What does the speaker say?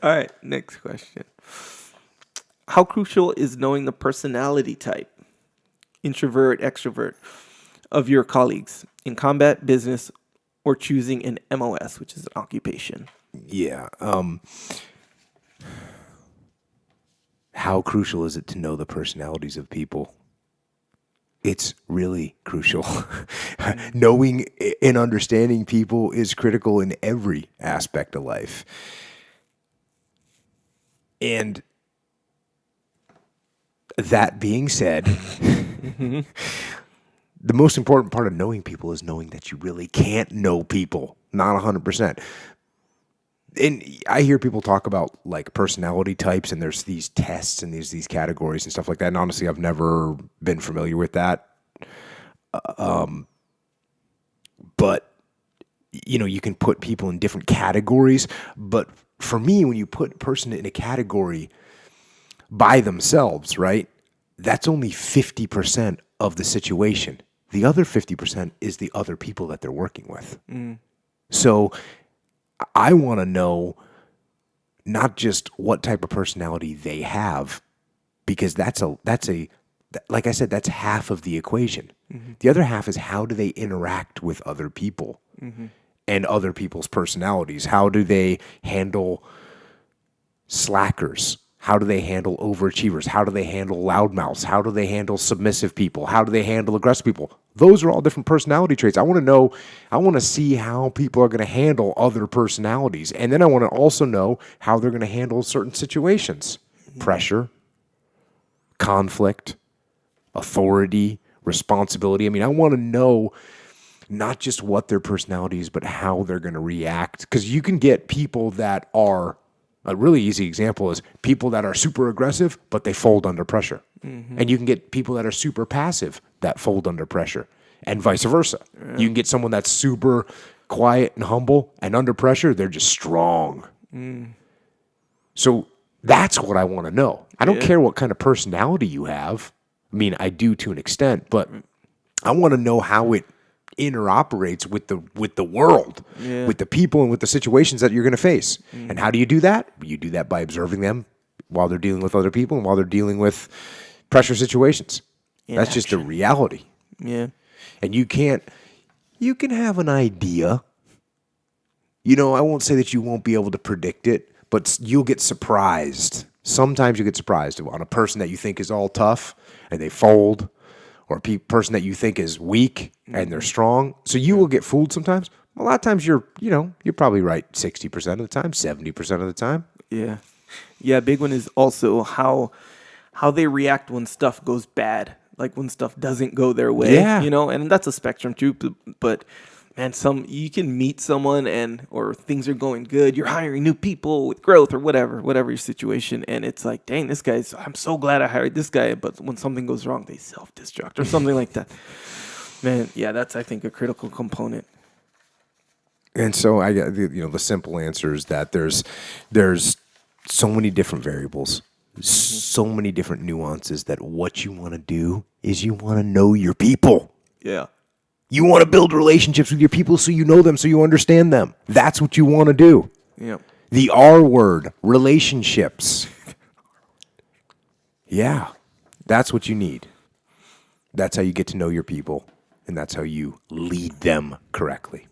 All right, next question. How crucial is knowing the personality type, introvert, extrovert, of your colleagues in combat, business, or choosing an MOS, which is an occupation? Yeah. How crucial is it to know the personalities of people? It's really crucial. Knowing and understanding people is critical in every aspect of life. And that being said, the most important part of knowing people is knowing that you really can't know people, not 100%. And I hear people talk about like personality types, and there's these tests and these categories and stuff like that. And honestly, I've never been familiar with that. But you can put people in different categories. But for me, when you put a person in a category by themselves, right, that's only 50% of the situation. The other 50% is the other people that they're working with. So I want to know not just what type of personality they have, because that's like I said, that's half of the equation. The other half is how do they interact with other people and other people's personalities? How do they handle slackers? How do they handle overachievers? How do they handle loudmouths? How do they handle submissive people? How do they handle aggressive people? Those are all different personality traits. I want to see how people are going to handle other personalities. And then I want to also know how they're going to handle certain situations. Pressure, conflict, authority, responsibility. I mean, I want to know not just what their personality is, but how they're going to react. Because you can get people that are, a really easy example is people that are super aggressive, but they fold under pressure. And you can get people that are super passive that fold under pressure, and vice versa. You can get someone that's super quiet and humble, and under pressure, they're just strong. So that's what I want to know. I don't care what kind of personality you have. I mean, I do to an extent, but I want to know how it interoperates with the world, with the people and with the situations that you're going to face. And how do you do that? You do that by observing them while they're dealing with other people and while they're dealing with pressure situations. That's just the reality. Yeah. And you can have an idea. I won't say that you won't be able to predict it, but you'll get surprised. Sometimes you get surprised on a person that you think is all tough and they fold, or a person that you think is weak and they're strong. So you will get fooled sometimes. A lot of times you're probably right 60% of the time, 70% of the time. Yeah. Yeah, a big one is also how they react when stuff goes bad, like when stuff doesn't go their way. Yeah. And that's a spectrum too, but man, you can meet someone or things are going good, you're hiring new people with growth or whatever your situation, and it's like, dang, I'm so glad I hired this guy, but when something goes wrong, they self-destruct or something like that. Man, yeah, that's, I think, a critical component. And so I got the simple answer is that there's so many different variables, so many different nuances, that what you want to do is you want to know your people. Yeah. You want to build relationships with your people so you know them, so you understand them. That's what you want to do. Yeah. The R word, relationships. Yeah, that's what you need. That's how you get to know your people, and that's how you lead them correctly.